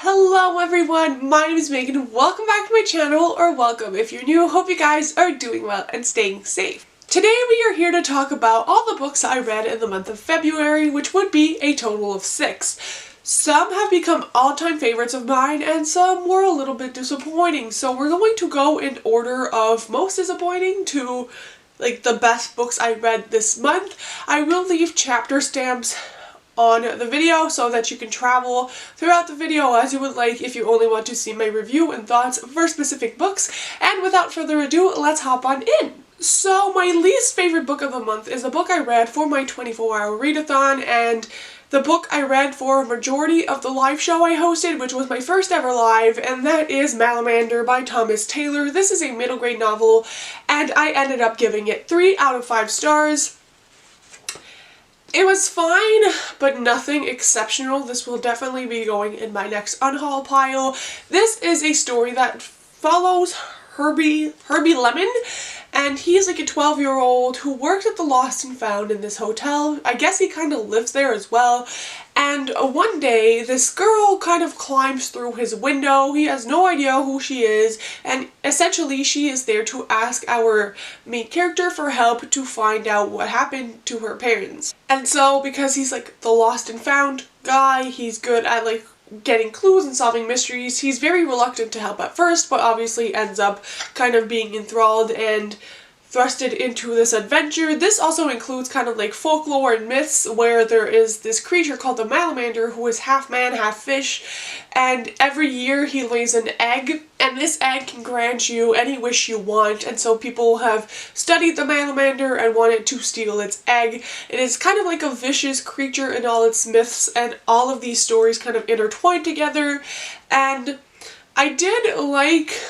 Hello everyone, my name is Megan. Welcome back to my channel, or welcome if you're new. Hope you guys are doing well and staying safe. Today we are here to talk about all the books I read in the month of February, which would be a total of 6. Some have become all-time favorites of mine, and some were a little bit disappointing. So we're going to go in order of most disappointing to the best books I read this month. I will leave chapter stamps on the video so that you can travel throughout the video as you would like if you only want to see my review and thoughts for specific books. And without further ado, let's hop on in. So my least favorite book of the month is a book I read for my 24-hour readathon, and the book I read for a majority of the live show I hosted, which was my first ever live, and that is Malamander by Thomas Taylor. This is a middle grade novel, and I ended up giving it 3 out of 5 stars. It was fine, but nothing exceptional. This will definitely be going in my next unhaul pile. This is a story that follows Herbie Lemon, and he's like a 12-year-old who works at the Lost and Found in this hotel. I guess he kind of lives there as well. And one day, this girl kind of climbs through his window. He has no idea who she is, and essentially she is there to ask our main character for help to find out what happened to her parents. And so, because he's like the Lost and Found guy, he's good at getting clues and solving mysteries. He's very reluctant to help at first, but obviously ends up kind of being enthralled and thrusted into this adventure. This also includes kind of folklore and myths, where there is this creature called the Malamander who is half man, half fish, and every year he lays an egg, and this egg can grant you any wish you want, and so people have studied the Malamander and wanted to steal its egg. It is kind of like a vicious creature in all its myths, and all of these stories kind of intertwine together, and I did like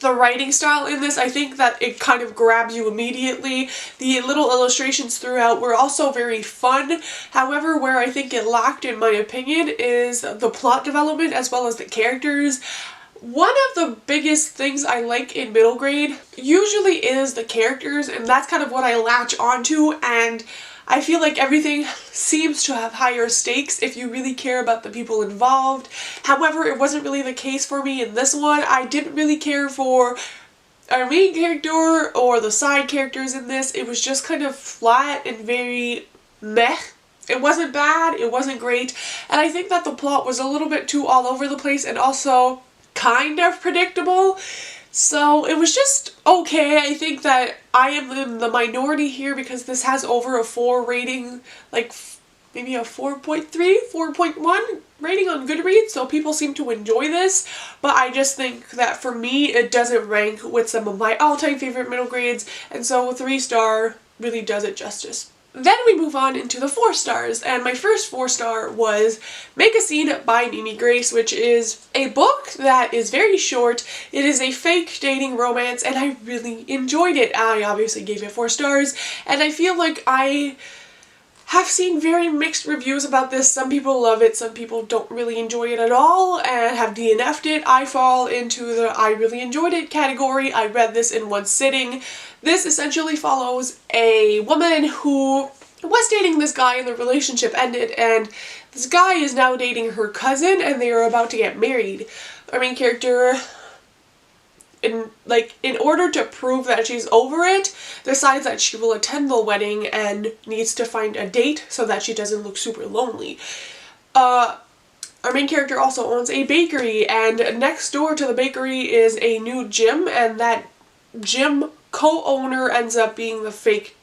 the writing style in this. I think that it kind of grabs you immediately. The little illustrations throughout were also very fun. However, where I think it lacked, in my opinion, is the plot development as well as the characters. One of the biggest things I like in middle grade usually is the characters, and that's kind of what I latch onto, and I feel like everything seems to have higher stakes if you really care about the people involved. However, it wasn't really the case for me in this one. I didn't really care for our main character or the side characters in this. It was just kind of flat and very meh. It wasn't bad, it wasn't great, and I think that the plot was a little bit too all over the place and also kind of predictable. So it was just okay. I think that I am in the minority here because this has over a 4 rating, maybe a 4.3, 4.1 rating on Goodreads, so people seem to enjoy this, but I just think that for me it doesn't rank with some of my all-time favorite middle grades, and so 3-star really does it justice. Then we move on into the 4 stars, and my first 4-star was Make a Scene by meagreads, which is a book that is very short. It is a fake dating romance, and I really enjoyed it. I obviously gave it 4 stars, and I feel like I have seen very mixed reviews about this. Some people love it, some people don't really enjoy it at all and have DNF'd it. I fall into the I really enjoyed it category. I read this in one sitting. This essentially follows a woman who was dating this guy and the relationship ended, and this guy is now dating her cousin and they are about to get married. Our main character, in order to prove that she's over it, decides that she will attend the wedding and needs to find a date so that she doesn't look super lonely. Our main character also owns a bakery, and next door to the bakery is a new gym, and that gym co-owner ends up being the fake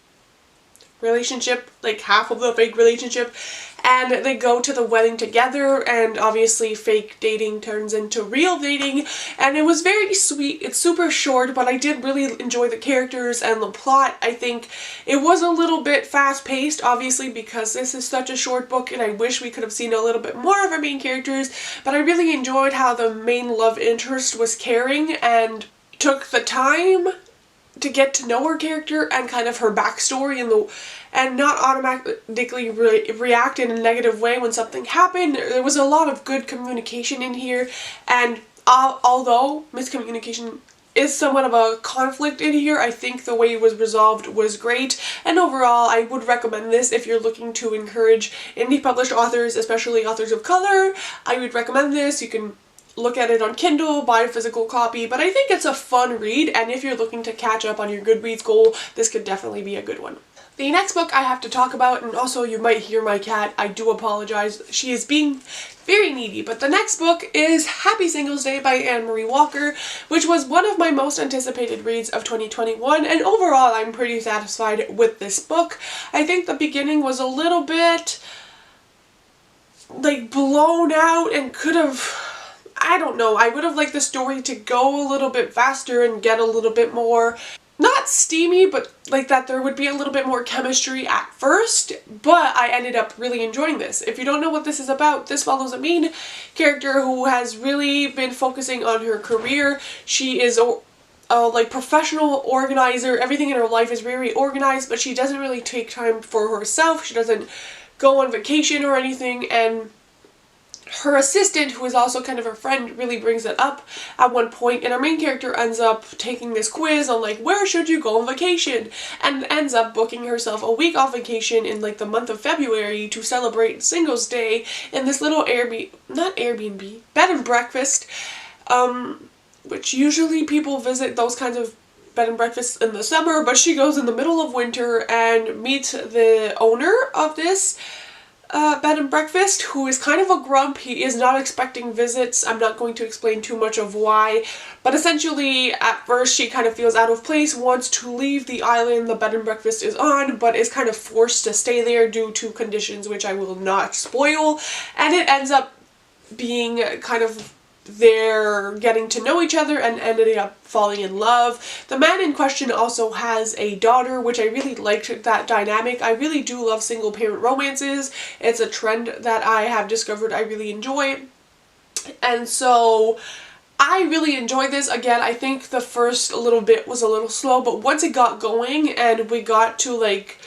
relationship, half of the fake relationship, and they go to the wedding together, and obviously fake dating turns into real dating, and it was very sweet. It's super short, but I did really enjoy the characters and the plot. I think it was a little bit fast-paced, obviously, because this is such a short book, and I wish we could have seen a little bit more of our main characters, but I really enjoyed how the main love interest was caring and took the time to get to know her character and kind of her backstory and not automatically react in a negative way when something happened. There was a lot of good communication in here, and although miscommunication is somewhat of a conflict in here, I think the way it was resolved was great, and overall I would recommend this if you're looking to encourage indie published authors, especially authors of color. I would recommend this. You can look at it on Kindle, buy a physical copy, but I think it's a fun read, and if you're looking to catch up on your Goodreads goal, this could definitely be a good one. The next book I have to talk about, and also you might hear my cat, I do apologize, she is being very needy, but the next book is Happy Singles Day by Amari Walker, which was one of my most anticipated reads of 2021, and overall I'm pretty satisfied with this book. I think the beginning was a little bit like blown out and could have, I don't know, I would have liked the story to go a little bit faster and get a little bit more, not steamy, but like that there would be a little bit more chemistry at first, but I ended up really enjoying this. If you don't know what this is about, this follows a main character who has really been focusing on her career. She is a like professional organizer, everything in her life is very organized, but she doesn't really take time for herself, she doesn't go on vacation or anything, and her assistant, who is also kind of her friend, really brings it up at one point, and our main character ends up taking this quiz on like, where should you go on vacation, and ends up booking herself a week off vacation in like the month of February to celebrate Singles Day in this little bed and breakfast, which usually people visit those kinds of bed and breakfasts in the summer, but she goes in the middle of winter and meets the owner of this bed and breakfast, who is kind of a grump. He is not expecting visits. I'm not going to explain too much of why, but essentially at first she kind of feels out of place, wants to leave the island the bed and breakfast is on, but is kind of forced to stay there due to conditions which I will not spoil, and it ends up being kind of they're getting to know each other and ending up falling in love. The man in question also has a daughter, which I really liked that dynamic. I really do love single parent romances. It's a trend that I have discovered I really enjoy. And so I really enjoyed this. Again, I think the first little bit was a little slow, but once it got going and we got to like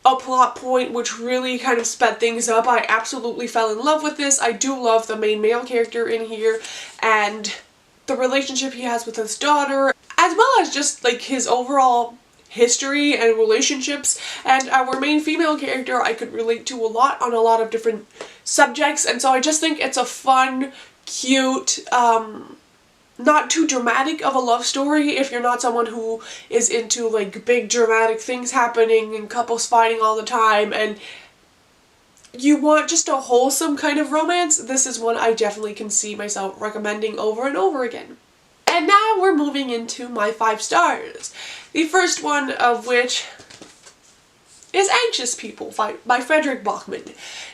a plot point which really kind of sped things up, I absolutely fell in love with this. I do love the main male character in here and the relationship he has with his daughter, as well as just like his overall history and relationships, and our main female character I could relate to a lot on a lot of different subjects, and so I just think it's a fun, cute, not too dramatic of a love story if you're not someone who is into like big dramatic things happening and couples fighting all the time and you want just a wholesome kind of romance. This is one I definitely can see myself recommending over and over again. And now we're moving into my 5 stars. The first one of which is Anxious People by Frederick Bachman.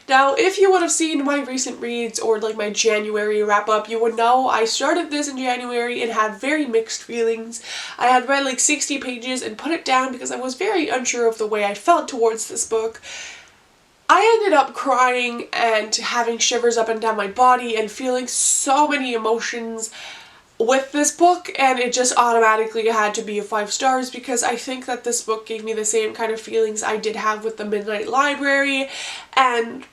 Now, if you would have seen my recent reads or like my January wrap-up, you would know I started this in January and had very mixed feelings. I had read like 60 pages and put it down because I was very unsure of the way I felt towards this book. I ended up crying and having shivers up and down my body and feeling so many emotions with this book, and it just automatically had to be a 5 stars because I think that this book gave me the same kind of feelings I did have with the Midnight Library, and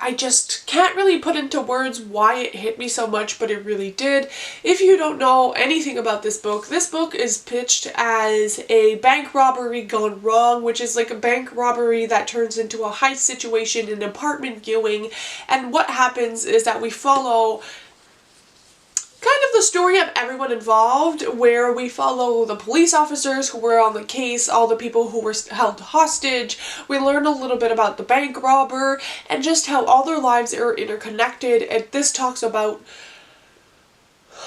I just can't really put into words why it hit me so much, but it really did. If you don't know anything about this book is pitched as a bank robbery gone wrong, which is like a bank robbery that turns into a heist situation in apartment viewing, and what happens is that we follow kind of the story of everyone involved, where we follow the police officers who were on the case, all the people who were held hostage. We learn a little bit about the bank robber and just how all their lives are interconnected, and this talks about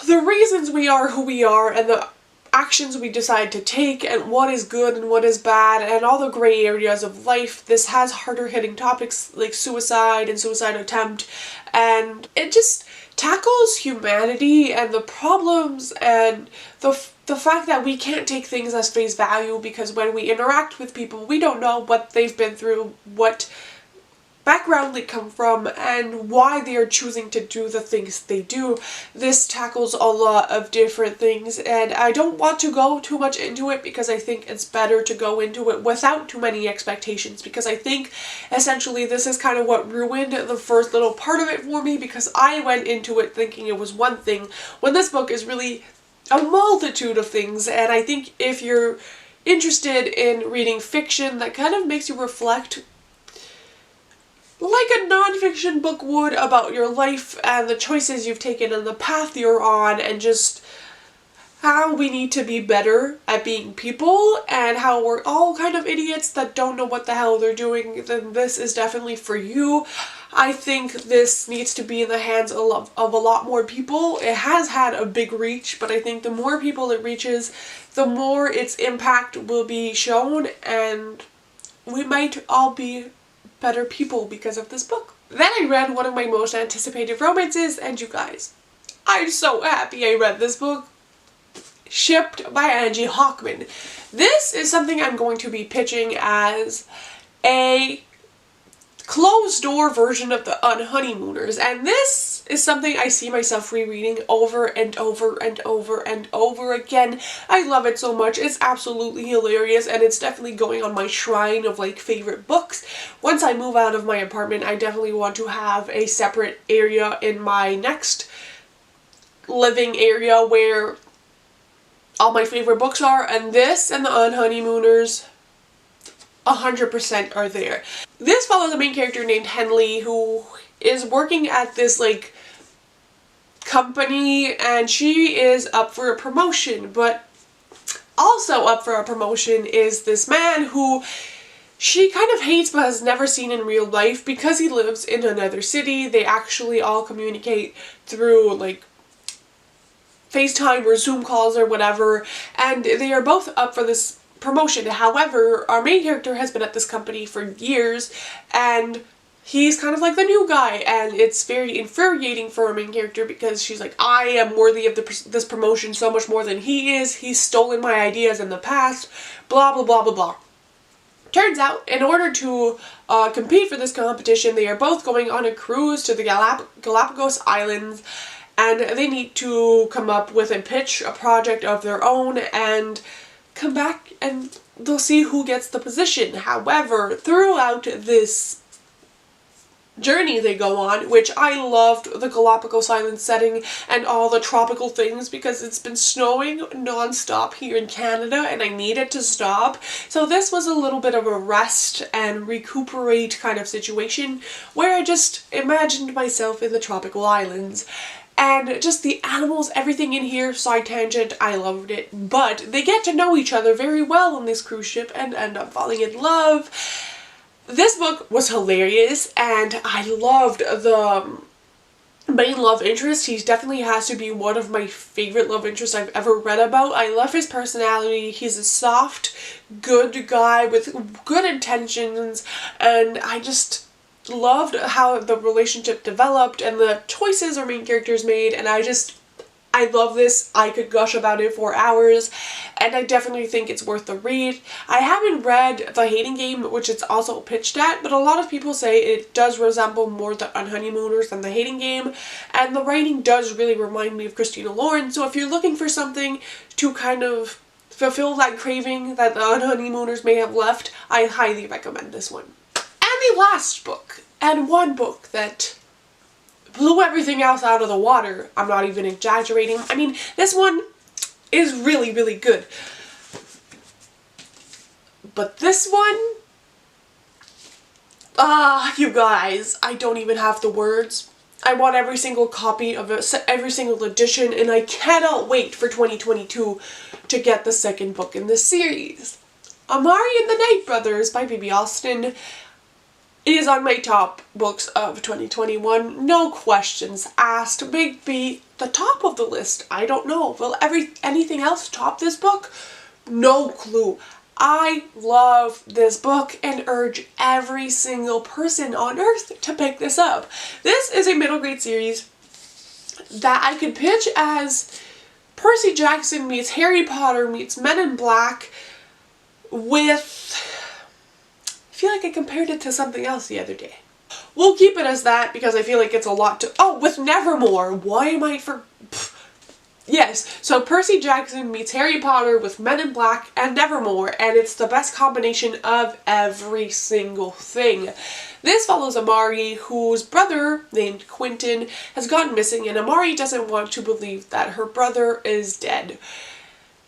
the reasons we are who we are and the actions we decide to take and what is good and what is bad and all the gray areas of life. This has harder hitting topics like suicide and suicide attempt, and it just tackles humanity and the problems and the fact that we can't take things as face value, because when we interact with people we don't know what they've been through, what background they come from, and why they are choosing to do the things they do. This tackles a lot of different things, and I don't want to go too much into it because I think it's better to go into it without too many expectations, because I think essentially this is kind of what ruined the first little part of it for me, because I went into it thinking it was one thing when this book is really a multitude of things. And I think if you're interested in reading fiction that kind of makes you reflect like a nonfiction book would, about your life and the choices you've taken and the path you're on, and just how we need to be better at being people and how we're all kind of idiots that don't know what the hell they're doing, then this is definitely for you. I think this needs to be in the hands of a lot more people. It has had a big reach, but I think the more people it reaches, the more its impact will be shown, and we might all be better people because of this book. Then I read one of my most anticipated romances, and you guys, I'm so happy I read this book. Shipped by Angie Hockman. This is something I'm going to be pitching as a closed-door version of the Unhoneymooners, and this is something I see myself rereading over and over and over and over again. I love it so much. It's absolutely hilarious, and it's definitely going on my shrine of like favorite books. Once I move out of my apartment, I definitely want to have a separate area in my next living area where all my favorite books are, and this and the Unhoneymooners 100% are there. This follows a main character named Henley who is working at this like company, and she is up for a promotion, but also up for a promotion is this man who she kind of hates but has never seen in real life because he lives in another city. They actually all communicate through like FaceTime or Zoom calls or whatever, and they are both up for this promotion. However, our main character has been at this company for years, and he's kind of like the new guy, and it's very infuriating for our main character because she's like, I am worthy of this promotion so much more than he is. He's stolen my ideas in the past, blah blah blah blah blah. Turns out, in order to compete for this competition, they are both going on a cruise to the Galapagos Islands, and they need to come up with and pitch a project of their own and come back, and they'll see who gets the position. However, throughout this journey they go on, which I loved the Galapagos Island setting and all the tropical things because it's been snowing non-stop here in Canada and I need it to stop. So this was a little bit of a rest and recuperate kind of situation where I just imagined myself in the tropical islands. And just the animals, everything in here, side tangent, I loved it. But they get to know each other very well on this cruise ship and end up falling in love. This book was hilarious, and I loved the main love interest. He definitely has to be one of my favorite love interests I've ever read about. I love his personality. He's a soft, good guy with good intentions, and I just loved how the relationship developed and the choices our main characters made, and I love this. I could gush about it for hours, and I definitely think it's worth the read. I haven't read The Hating Game, which it's also pitched at, but a lot of people say it does resemble more the Unhoneymooners than The Hating Game, and the writing does really remind me of Christina Lauren, so if you're looking for something to kind of fulfill that craving that the Unhoneymooners may have left, I highly recommend this one. And the last book, and one book that blew everything else out of the water, I'm not even exaggerating. I mean, this one is really, really good. But this one, you guys, I don't even have the words. I want every single copy of it, every single edition, and I cannot wait for 2022 to get the second book in this series. Amari and the Night Brothers by Bibi Austin is on my top books of 2021, no questions asked. Maybe the top of the list, I don't know. Will anything else top this book? No clue. I love this book and urge every single person on earth to pick this up. This is a middle grade series that I could pitch as Percy Jackson meets Harry Potter meets Men in Black with... I feel like I compared it to something else the other day. We'll keep it as that because I feel like it's a lot to... Oh, with Nevermore. Why am I for... Yes, so Percy Jackson meets Harry Potter with Men in Black and Nevermore, and it's the best combination of every single thing. This follows Amari, whose brother, named Quentin, has gone missing, and Amari doesn't want to believe that her brother is dead.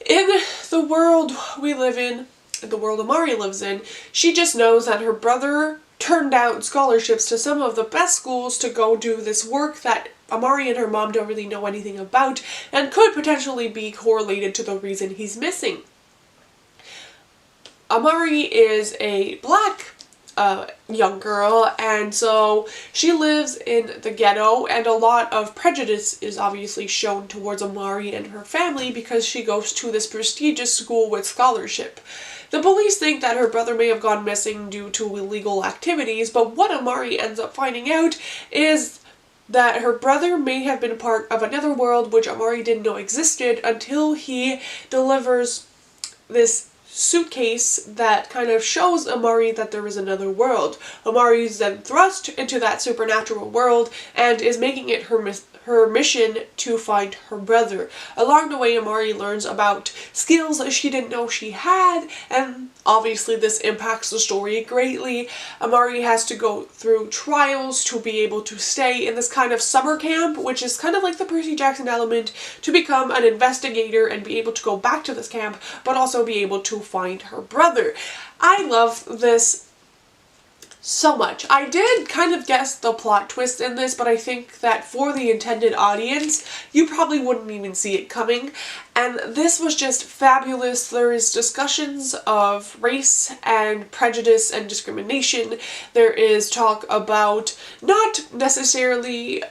In the world we live in, the world Amari lives in, she just knows that her brother turned down scholarships to some of the best schools to go do this work that Amari and her mom don't really know anything about and could potentially be correlated to the reason he's missing. Amari is a black young girl, and so she lives in the ghetto, and a lot of prejudice is obviously shown towards Amari and her family because she goes to this prestigious school with scholarship. The police think that her brother may have gone missing due to illegal activities, but what Amari ends up finding out is that her brother may have been part of another world which Amari didn't know existed until he delivers this suitcase that kind of shows Amari that there is another world. Amari is then thrust into that supernatural world and is making it her mission to find her brother. Along the way, Amari learns about skills that she didn't know she had, and obviously this impacts the story greatly. Amari has to go through trials to be able to stay in this kind of summer camp, which is kind of like the Percy Jackson element, to become an investigator and be able to go back to this camp, but also be able to find her brother. I love this so much. I did kind of guess the plot twist in this, but I think that for the intended audience, you probably wouldn't even see it coming. And this was just fabulous. There is discussions of race and prejudice and discrimination. There is talk about not necessarily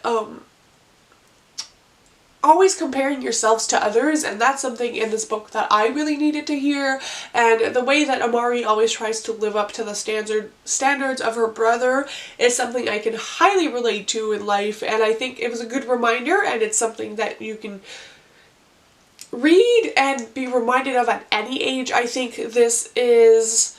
always comparing yourselves to others, and that's something in this book that I really needed to hear. And the way that Amari always tries to live up to the standards of her brother is something I can highly relate to in life, and I think it was a good reminder, and it's something that you can read and be reminded of at any age. I think this is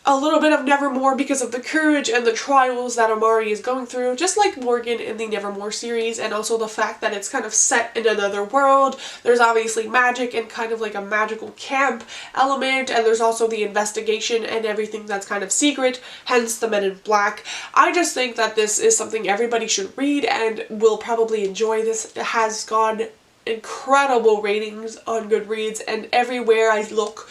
a little bit of Nevermore because of the courage and the trials that Amari is going through, just like Morgan in the Nevermore series, and also the fact that it's kind of set in another world. There's obviously magic and kind of like a magical camp element, and there's also the investigation and everything that's kind of secret, hence the Men in Black. I just think that this is something everybody should read and will probably enjoy. This has gone incredible ratings on Goodreads, and everywhere I look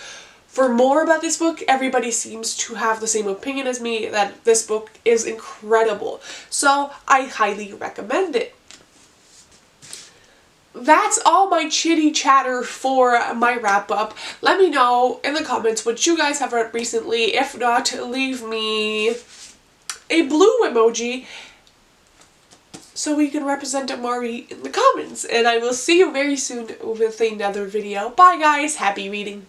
for more about this book, everybody seems to have the same opinion as me, that this book is incredible. So I highly recommend it. That's all my chitty chatter for my wrap up. Let me know in the comments what you guys have read recently. If not, leave me a blue emoji so we can represent Amari in the comments. And I will see you very soon with another video. Bye guys, happy reading.